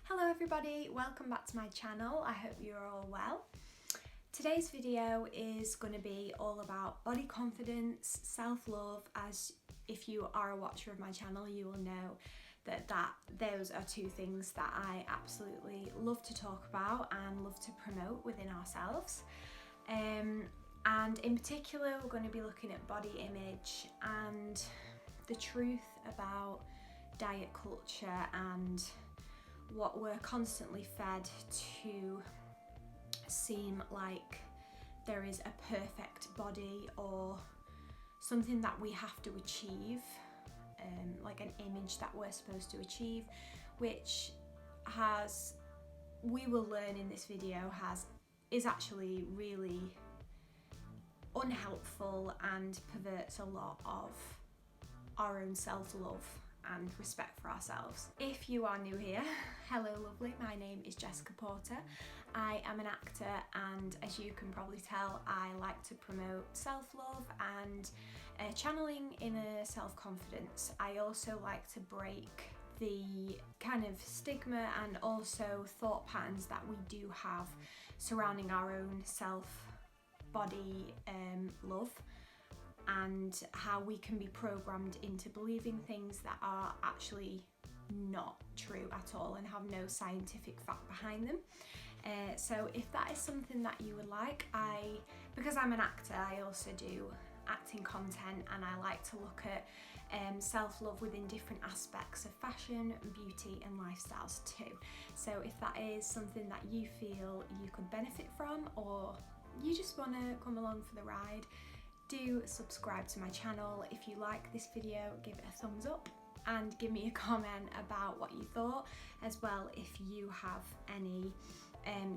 Hello everybody, welcome back to my channel. I hope you're all well. Today's video is going to be all about body confidence, self-love. As if you are a watcher of my channel, you will know that those are two things that I absolutely love to talk about and love to promote within ourselves. And in particular, we're going to be looking at body image and the truth about diet culture and what we're constantly fed to seem like there is a perfect body or something that we have to achieve, like an image that we're supposed to achieve, which we will learn in this video is actually really unhelpful and perverts a lot of our own self-love and respect for ourselves. If you are new here, hello lovely, my name is Jessica Porter. I am an actor, and as you can probably tell, I like to promote self-love and channeling inner self-confidence. I also like to break the kind of stigma and also thought patterns that we do have surrounding our own self-body love, and how we can be programmed into believing things that are actually not true at all and have no scientific fact behind them. So if that is something that you would like, because I'm an actor, I also do acting content, and I like to look at self-love within different aspects of fashion, beauty and lifestyles too. So if that is something that you feel you could benefit from, or you just want to come along for the ride, do subscribe to my channel. If you like this video, give it a thumbs up and give me a comment about what you thought, as well if you have any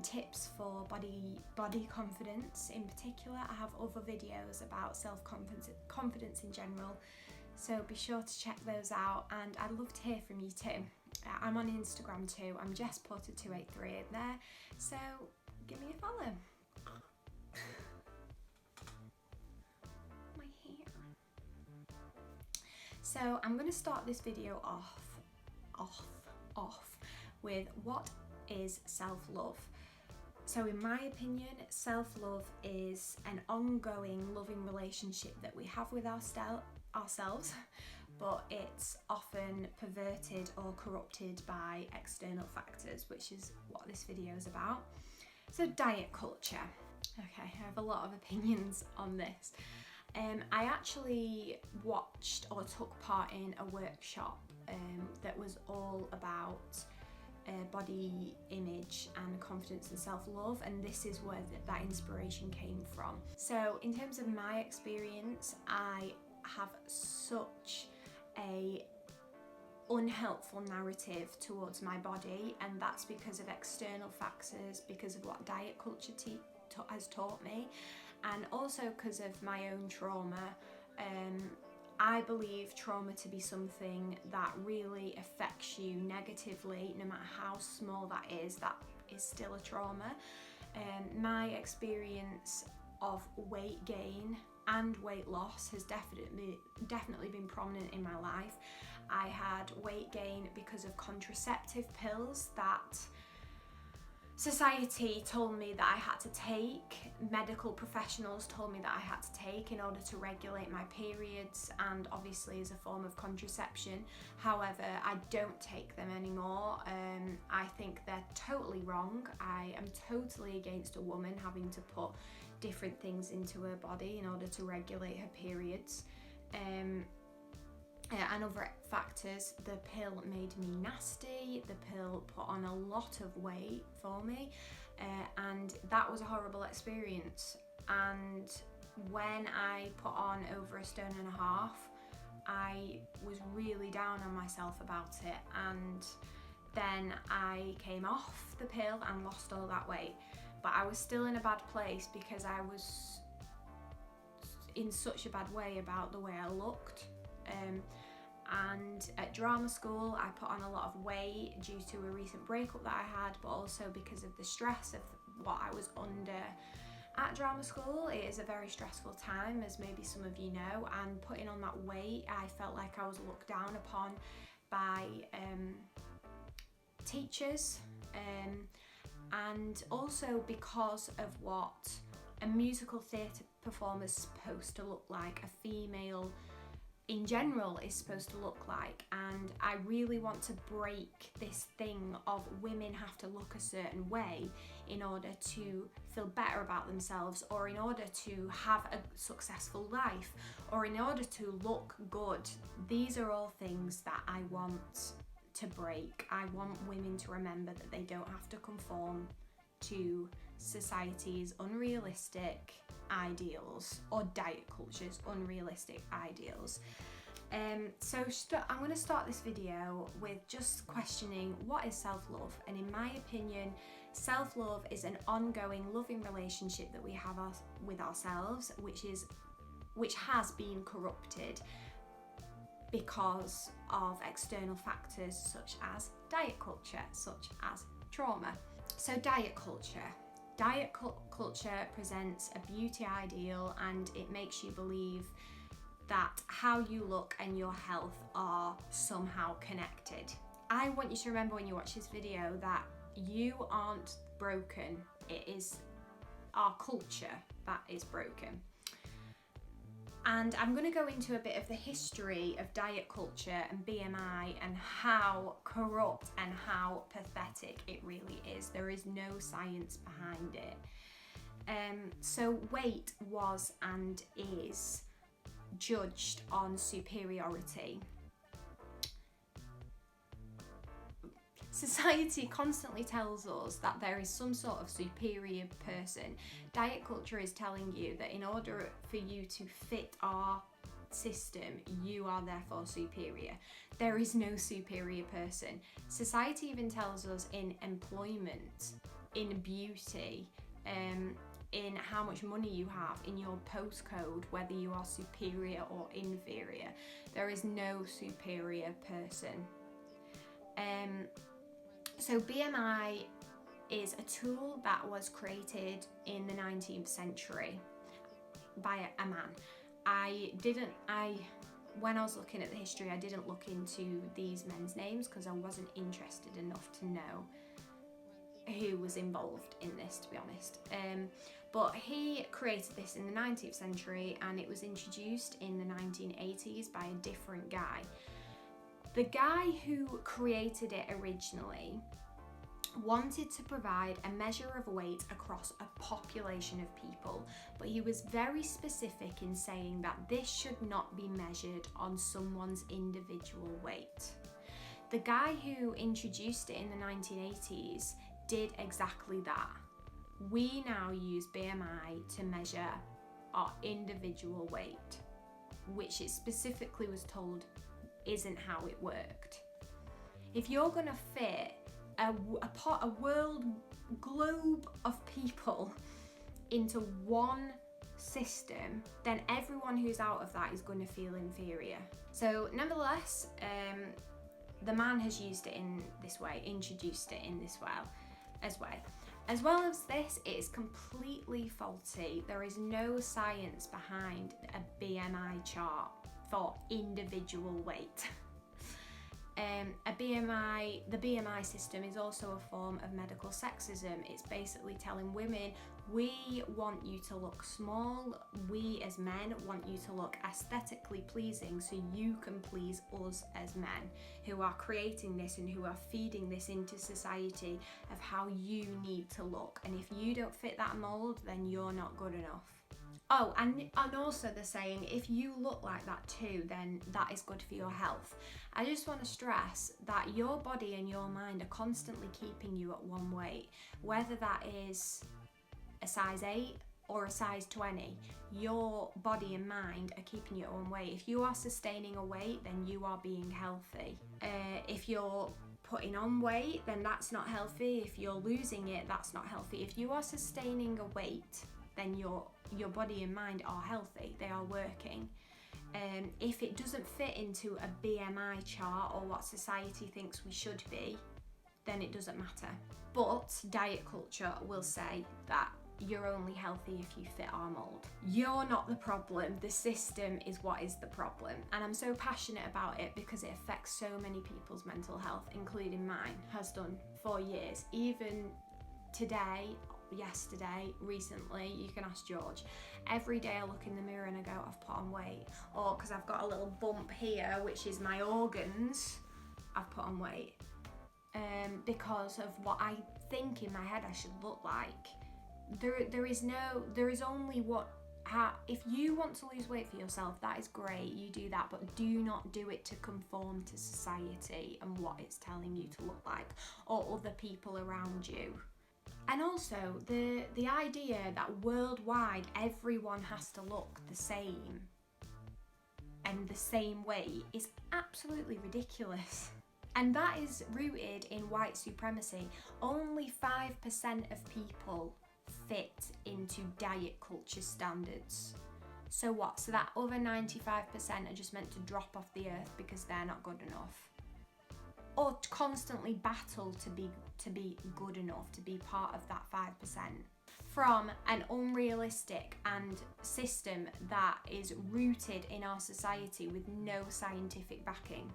tips for body confidence in particular. I have other videos about self-confidence in general, so be sure to check those out, and I'd love to hear from you too. I'm on Instagram too, I'm Jess Porter 283 in there, so give me a follow. So I'm going to start this video off with what is self-love. So in my opinion, self-love is an ongoing loving relationship that we have with ourselves, but it's often perverted or corrupted by external factors, which is what this video is about. So diet culture. Okay, I have a lot of opinions on this. I actually watched or took part in a workshop that was all about body image and confidence and self-love, and this is where that inspiration came from. So in terms of my experience, I have such a unhelpful narrative towards my body, and that's because of external factors, because of what diet culture has taught me, and also because of my own trauma. I believe trauma to be something that really affects you negatively, no matter how small that is still a trauma. My experience of weight gain and weight loss has definitely been prominent in my life. I had weight gain because of contraceptive pills that society told me that I had to take, medical professionals told me that I had to take in order to regulate my periods, and obviously as a form of contraception. However, I don't take them anymore. I think they're totally wrong. I am totally against a woman having to put different things into her body in order to regulate her periods. And other factors. The pill made me nasty, the pill put on a lot of weight for me, and that was a horrible experience. And when I put on over 1.5 stone, I was really down on myself about it, and then I came off the pill and lost all that weight, but I was still in a bad place because I was in such a bad way about the way I looked. And at drama school I put on a lot of weight due to a recent breakup that I had, but also because of the stress of what I was under at drama school. It is a very stressful time, as maybe some of you know, and putting on that weight, I felt like I was looked down upon by teachers, and also because of what a musical theatre performer is supposed to look like, a female in general is supposed to look like. And I really want to break this thing of women have to look a certain way in order to feel better about themselves, or in order to have a successful life, or in order to look good. These are all things that I want to break. I want women to remember that they don't have to conform to society's unrealistic ideals, or diet culture's unrealistic ideals. So I'm going to start this video with just questioning, what is self-love? And in my opinion, self-love is an ongoing loving relationship that we have with ourselves, which has been corrupted because of external factors such as diet culture, such as trauma. So diet culture. Diet culture presents a beauty ideal, and it makes you believe that how you look and your health are somehow connected. I want you to remember when you watch this video that you aren't broken. It is our culture that is broken. And I'm going to go into a bit of the history of diet culture and BMI and how corrupt and how pathetic it really is. There is no science behind it. So weight was and is judged on superiority. Society constantly tells us that there is some sort of superior person. Diet culture is telling you that in order for you to fit our system, you are therefore superior. There is no superior person. Society even tells us in employment, in beauty, in how much money you have, in your postcode, whether you are superior or inferior. There is no superior person. So BMI is a tool that was created in the 19th century by a man. When I was looking at the history, I didn't look into these men's names because I wasn't interested enough to know who was involved in this, to be honest. But he created this in the 19th century, and it was introduced in the 1980s by a different guy. The guy who created it originally wanted to provide a measure of weight across a population of people, but he was very specific in saying that this should not be measured on someone's individual weight. The guy who introduced it in the 1980s did exactly that. We now use BMI to measure our individual weight, which it specifically was told isn't how it worked. If you're gonna fit a globe of people into one system, then everyone who's out of that is going to feel inferior. So nevertheless, the man has used it in this way, introduced it in this way as well. As well as this, it is completely faulty. There is no science behind a BMI chart for individual weight. The BMI system is also a form of medical sexism. It's basically telling women, we want you to look small, we as men want you to look aesthetically pleasing so you can please us as men, who are creating this and who are feeding this into society of how you need to look. And if you don't fit that mold, then you're not good enough. Oh, and also they're saying if you look like that too, then that is good for your health. I just want to stress that your body and your mind are constantly keeping you at one weight, whether that is a size 8 or a size 20. Your body and mind are keeping you at one weight. If you are sustaining a weight, then you are being healthy. If you're putting on weight, then that's not healthy. If you're losing it, that's not healthy. If you are sustaining a weight, then your body and mind are healthy, they are working. If it doesn't fit into a BMI chart or what society thinks we should be, then it doesn't matter. But diet culture will say that you're only healthy if you fit our mold. You're not the problem. The system is what is the problem. And I'm so passionate about it because it affects so many people's mental health, including mine, has done for years. Even today, yesterday, recently, you can ask George. Every day I look in the mirror and I go, I've put on weight. Or because I've got a little bump here, which is my organs, I've put on weight. Because of what I think in my head I should look like. There is only if you want to lose weight for yourself, that is great, you do that, but do not do it to conform to society and what it's telling you to look like, or other people around you. And also the idea that worldwide everyone has to look the same and the same way is absolutely ridiculous. And that is rooted in white supremacy. Only 5% of people fit into diet culture standards. So what? So that other 95% are just meant to drop off the earth because they're not good enough. Or to constantly battle to be good enough, to be part of that 5%. From an unrealistic and system that is rooted in our society with no scientific backing.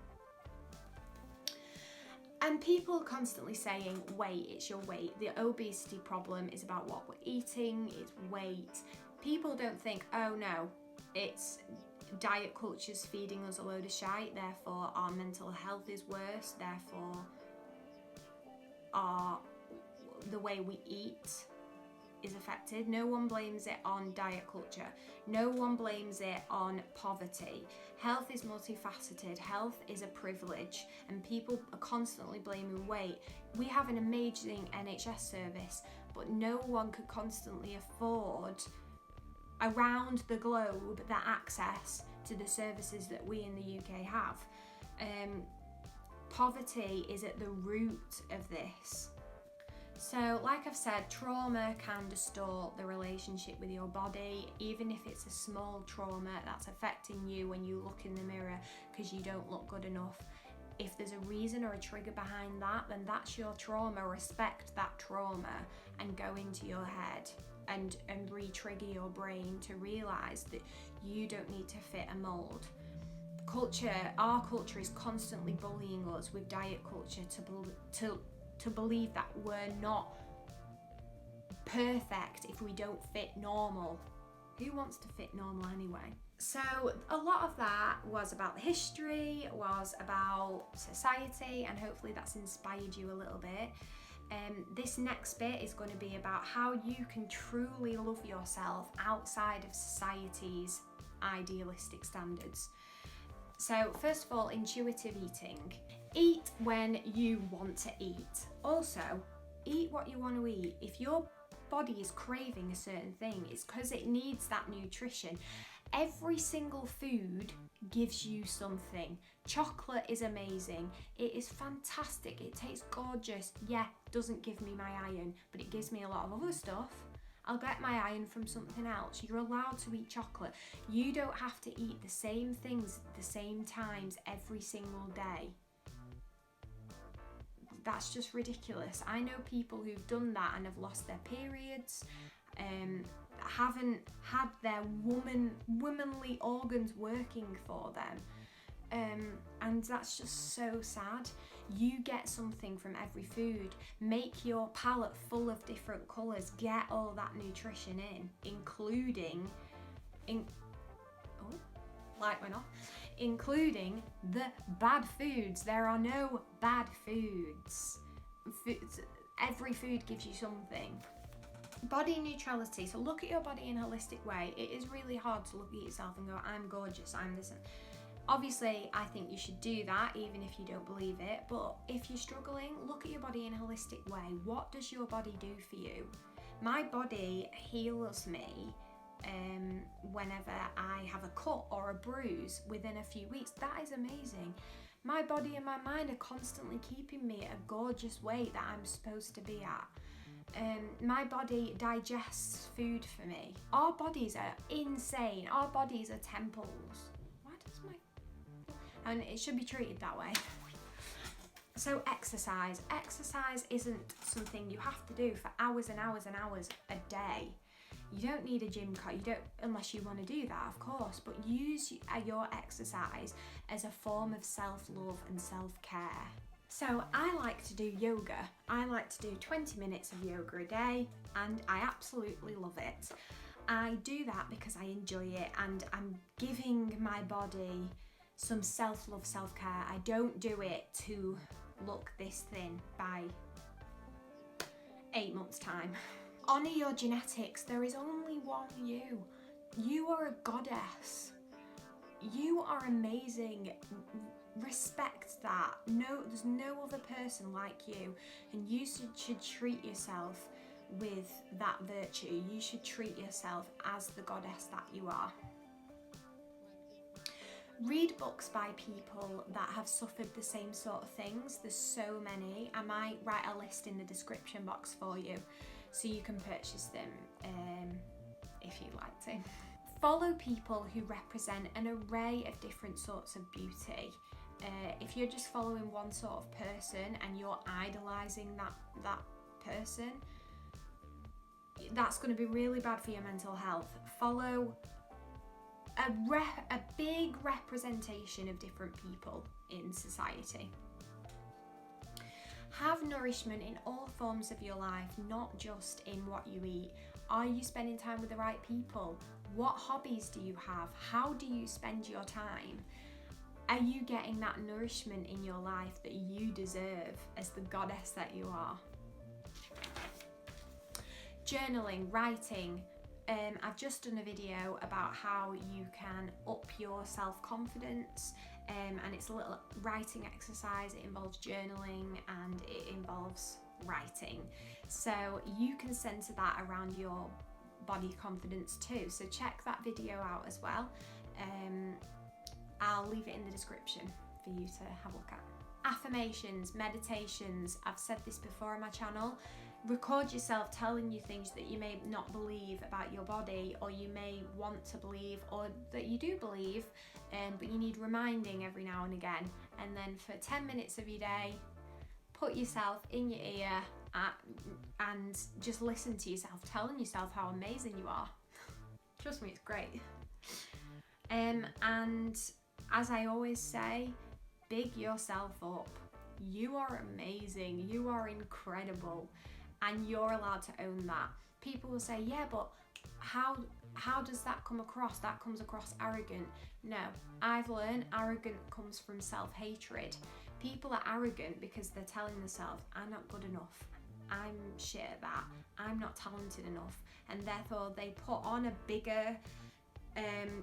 And people are constantly saying, weight, it's your weight. The obesity problem is about what we're eating, it's weight. People don't think, oh no, it's diet culture's feeding us a load of shite, therefore our mental health is worse, therefore the way we eat is affected. No one blames it on diet culture. No one blames it on poverty. Health is multifaceted. Health is a privilege, and people are constantly blaming weight. We have an amazing NHS service, but no one could constantly afford around the globe the access to the services that we in the UK have. Poverty is at the root of this. So, like I've said, trauma can distort the relationship with your body, even if it's a small trauma that's affecting you when you look in the mirror because you don't look good enough. If there's a reason or a trigger behind that, then that's your trauma. Respect that trauma and go into your head and re-trigger your brain to realise that you don't need to fit a mould. Our culture is constantly bullying us with diet culture to believe that we're not perfect if we don't fit normal. Who wants to fit normal anyway? So a lot of that was about the history, was about society, and hopefully that's inspired you a little bit. This next bit is going to be about how you can truly love yourself outside of society's idealistic standards. So first of all, intuitive eating. Eat when you want to eat. Also, eat what you want to eat. If your body is craving a certain thing, it's because it needs that nutrition. Every single food gives you something. Chocolate is amazing. It is fantastic. It tastes gorgeous. Yeah, doesn't give me my iron, but it gives me a lot of other stuff. I'll get my iron from something else. You're allowed to eat chocolate. You don't have to eat the same things at the same times every single day. That's just ridiculous. I know people who've done that and have lost their periods, haven't had their womanly organs working for them. And that's just so sad. You get something from every food. Make your palette full of different colours. Get all that nutrition in, including the bad foods. There are no bad foods. Every food gives you something. Body neutrality. So look at your body in a holistic way. It is really hard to look at yourself and go, I'm gorgeous, I'm this. Obviously, I think you should do that even if you don't believe it. But if you're struggling, look at your body in a holistic way. What does your body do for you? My body heals me whenever I have a cut or a bruise within a few weeks. That is amazing. My body and my mind are constantly keeping me at a gorgeous weight that I'm supposed to be at. My body digests food for me. Our bodies are insane. Our bodies are temples. Why does and it should be treated that way. So exercise. Exercise isn't something you have to do for hours and hours and hours a day. You don't need a gym card, unless you want to do that, of course, but use your exercise as a form of self-love and self-care. So I like to do yoga. I like to do 20 minutes of yoga a day, and I absolutely love it. I do that because I enjoy it, and I'm giving my body some self-love, self-care. I don't do it to look this thin by 8 months' time. Honour your genetics. There is only one you. You are a goddess. You are amazing. Respect that. No, there's no other person like you, and you should treat yourself with that virtue. You should treat yourself as the goddess that you are. Read books by people that have suffered the same sort of things. There's so many. I might write a list in the description box for you so you can purchase them if you'd like to. Follow people who represent an array of different sorts of beauty. If you're just following one sort of person and you're idolising that person, that's going to be really bad for your mental health. Follow a big representation of different people in society. Have nourishment in all forms of your life, not just in what you eat. Are you spending time with the right people? What hobbies do you have? How do you spend your time? Are you getting that nourishment in your life that you deserve as the goddess that you are? Journaling, writing. I've just done a video about how you can up your self-confidence, and it's a little writing exercise. It involves journaling and it involves writing. So you can centre that around your body confidence too. So check that video out as well. I'll leave it in the description for you to have a look at. Affirmations, meditations. I've said this before on my channel. Record yourself telling you things that you may not believe about your body, or you may want to believe, or that you do believe, but you need reminding every now and again. And then for 10 minutes of your day, put yourself in your ear and just listen to yourself telling yourself how amazing you are. Trust me, it's great. And as I always say, big yourself up. You are amazing, you are incredible, and you're allowed to own that. People will say, yeah, but how does that come across? That comes across arrogant. No, I've learned arrogant comes from self-hatred. People are arrogant because they're telling themselves, I'm not good enough, I'm shit at that, I'm not talented enough, and therefore they put on a bigger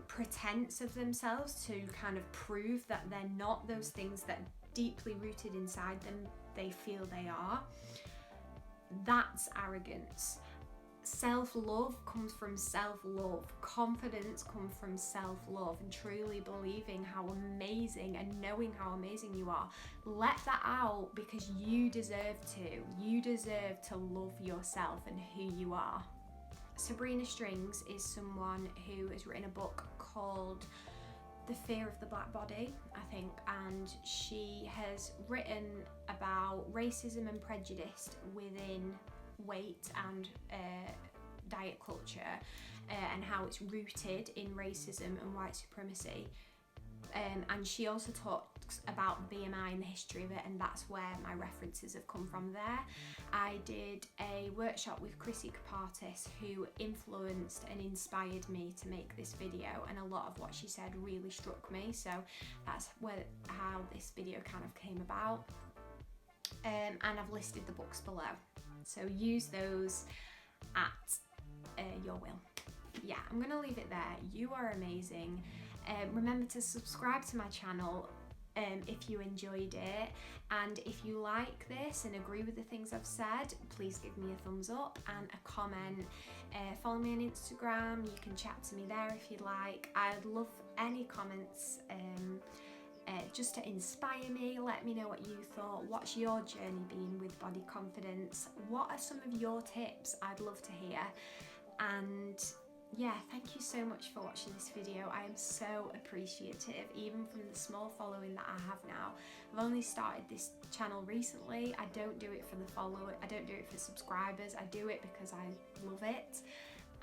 pretense of themselves to kind of prove that they're not those things that deeply rooted inside them they feel they are. That's arrogance. Self-love comes from self-love. Confidence comes from self-love and truly believing how amazing and knowing how amazing you are. Let that out, because you deserve to. You deserve to love yourself and who you are. Sabrina Strings is someone who has written a book called The Fear of the Black Body, I think, and she has written about racism and prejudice within weight and diet culture, and how it's rooted in racism and white supremacy. And she also talks about BMI and the history of it, and that's where my references have come from there. I did a workshop with Chrissy Kapartis, who influenced and inspired me to make this video, and a lot of what she said really struck me, so that's how this video kind of came about. And I've listed the books below, so use those at your will. Yeah, I'm gonna leave it there. You are amazing. Remember to subscribe to my channel if you enjoyed it, and if you like this and agree with the things I've said, please give me a thumbs up and a comment. Follow me on Instagram, you can chat to me there if you'd like. I'd love any comments just to inspire me. Let me know what you thought. What's your journey been with body confidence? What are some of your tips? I'd love to hear. And yeah, thank you so much for watching this video. I am so appreciative, even from the small following that I have now. I've only started this channel recently. I don't do it for the follower, I don't do it for subscribers, I do it because I love it.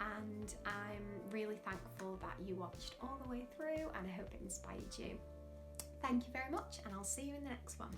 And I'm really thankful that you watched all the way through, and I hope it inspired you. Thank you very much, and I'll see you in the next one.